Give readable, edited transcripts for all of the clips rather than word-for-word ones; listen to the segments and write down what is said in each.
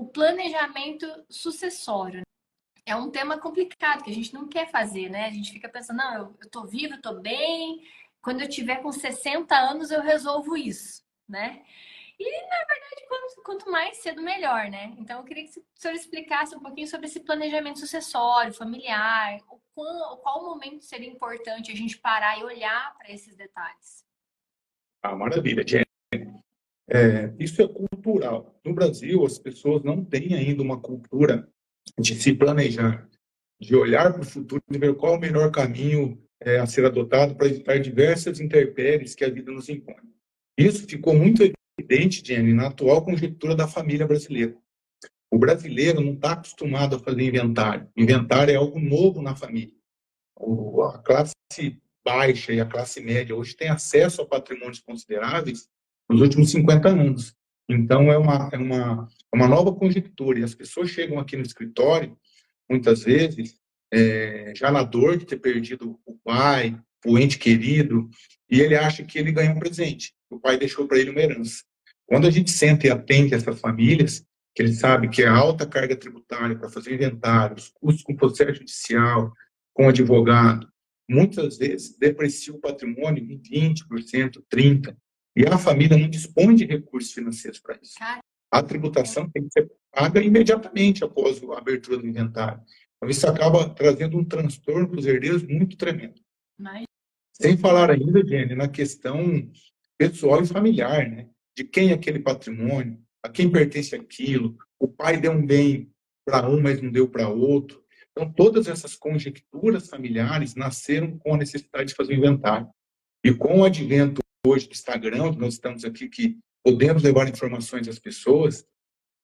o planejamento sucessório. É um tema complicado que a gente não quer fazer, né? A gente fica pensando, não, eu tô vivo, eu tô bem, quando eu tiver com 60 anos eu resolvo isso, né? E, na verdade, quanto mais cedo, melhor, né? Então, eu queria que o senhor explicasse um pouquinho sobre esse planejamento sucessório, familiar, qual momento seria importante a gente parar e olhar para esses detalhes. Ah, maravilha, Jenny. Isso é cultural. No Brasil, as pessoas não têm ainda uma cultura de se planejar, de olhar para o futuro e ver qual é o melhor caminho a ser adotado para evitar diversas intempéries que a vida nos impõe. Isso ficou muito evidente, Jenny, na atual conjuntura da família brasileira. O brasileiro não está acostumado a fazer inventário. Inventário é algo novo na família. A classe baixa e a classe média hoje têm acesso a patrimônios consideráveis nos últimos 50 anos. Então, é uma nova conjectura. E as pessoas chegam aqui no escritório, muitas vezes, já na dor de ter perdido o pai, o ente querido, e ele acha que ele ganhou um presente. O pai deixou para ele uma herança. Quando a gente senta e atende essas famílias, que ele sabe que é alta carga tributária para fazer inventários, custos com processo judicial, com advogado, muitas vezes deprecia o patrimônio em 20%, 30%, e a família não dispõe de recursos financeiros para isso. A tributação tem que ser paga imediatamente após a abertura do inventário. Então, isso acaba trazendo um transtorno para os herdeiros muito tremendo. Sem falar ainda, Jenny, na questão pessoal e familiar, né? De quem é aquele patrimônio, a quem pertence aquilo, o pai deu um bem para um, mas não deu para outro. Então, todas essas conjecturas familiares nasceram com a necessidade de fazer o inventário. E com o advento hoje do Instagram, onde nós estamos aqui, que podemos levar informações às pessoas,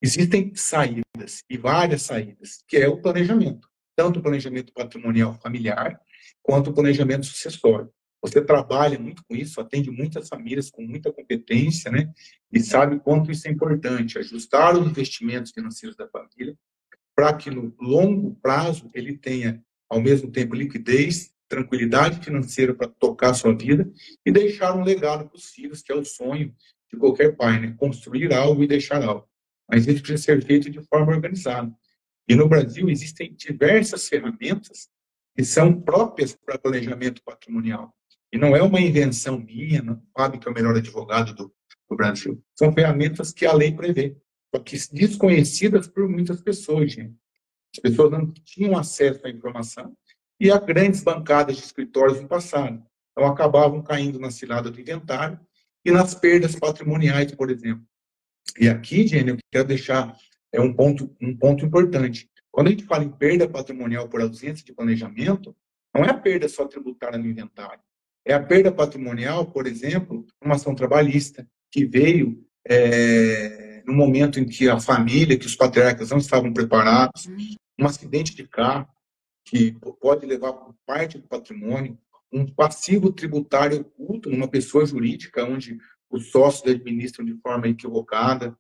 existem saídas, e várias saídas, que é o planejamento. Tanto o planejamento patrimonial familiar, quanto o planejamento sucessório. Você trabalha muito com isso, atende muitas famílias com muita competência, né? E sabe quanto isso é importante, ajustar os investimentos financeiros da família, para que no longo prazo ele tenha, ao mesmo tempo, liquidez, tranquilidade financeira para tocar a sua vida e deixar um legado para os filhos, que é o sonho de qualquer pai, né? Construir algo e deixar algo. Mas isso precisa ser feito de forma organizada. E no Brasil existem diversas ferramentas que são próprias para planejamento patrimonial. E não é uma invenção minha, não, o Fábio, que é o melhor advogado do Brasil. São ferramentas que a lei prevê, só que desconhecidas por muitas pessoas, gente. As pessoas não tinham acesso à informação e a grandes bancadas de escritórios no passado. Então, acabavam caindo na cilada do inventário e nas perdas patrimoniais, por exemplo. E aqui, Jenny, eu quero deixar um ponto importante. Quando a gente fala em perda patrimonial por ausência de planejamento, não é a perda só tributária no inventário. É a perda patrimonial, por exemplo, uma ação trabalhista, que veio no momento em que a família, que os patriarcas não estavam preparados, um acidente de carro, que pode levar por parte do patrimônio, um passivo tributário oculto numa pessoa jurídica, onde os sócios administram de forma equivocada.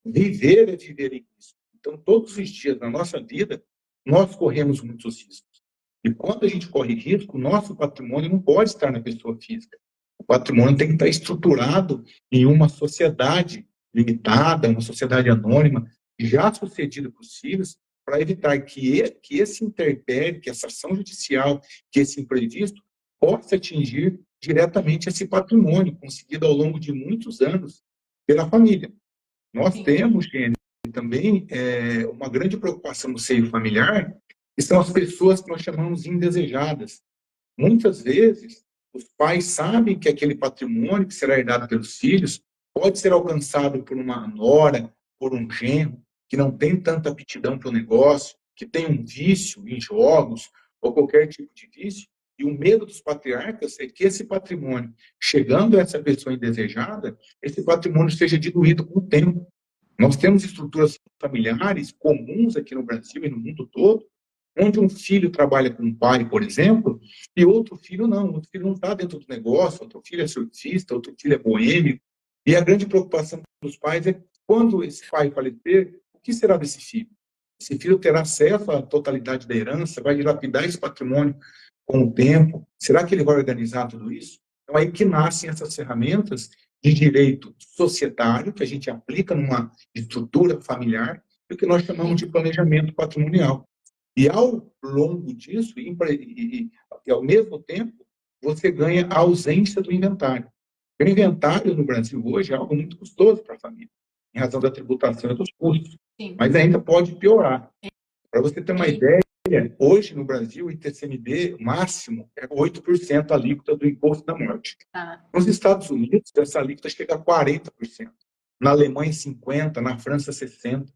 Viver é viver em risco. Então, todos os dias na nossa vida, nós corremos muitos riscos. E quando a gente corre risco, o nosso patrimônio não pode estar na pessoa física. O patrimônio tem que estar estruturado em uma sociedade limitada, uma sociedade anônima, já sucedida por filhos, para evitar que esse interpério, que essa ação judicial, que esse imprevisto, possa atingir diretamente esse patrimônio conseguido ao longo de muitos anos pela família. Nós temos, Gênesis, também uma grande preocupação no seio familiar, que são as pessoas que nós chamamos indesejadas. Muitas vezes, os pais sabem que aquele patrimônio que será herdado pelos filhos pode ser alcançado por uma nora, por um genro, que não tem tanta aptidão para o negócio, que tem um vício em jogos, ou qualquer tipo de vício, e o medo dos patriarcas é que esse patrimônio, chegando a essa pessoa indesejada, esse patrimônio seja diluído com o tempo. Nós temos estruturas familiares comuns aqui no Brasil e no mundo todo, onde um filho trabalha com um pai, por exemplo, e outro filho não. Outro filho não está dentro do negócio, outro filho é surfista, outro filho é boêmio. E a grande preocupação dos pais é, quando esse pai falecer, o que será desse filho? Esse filho terá acesso à totalidade da herança? Vai dilapidar esse patrimônio com o tempo? Será que ele vai organizar tudo isso? Então, aí que nascem essas ferramentas de direito societário, que a gente aplica numa estrutura familiar, o que nós chamamos de planejamento patrimonial. E ao longo disso, e ao mesmo tempo, você ganha a ausência do inventário. O inventário no Brasil hoje é algo muito custoso para a família, em razão da tributação e dos custos. Sim. Mas ainda pode piorar. Para você ter uma ideia, hoje no Brasil, o ITCMD máximo é 8% alíquota do imposto da morte. Nos Estados Unidos, essa alíquota chega a 40%. Na Alemanha, 50%. Na França, 60%.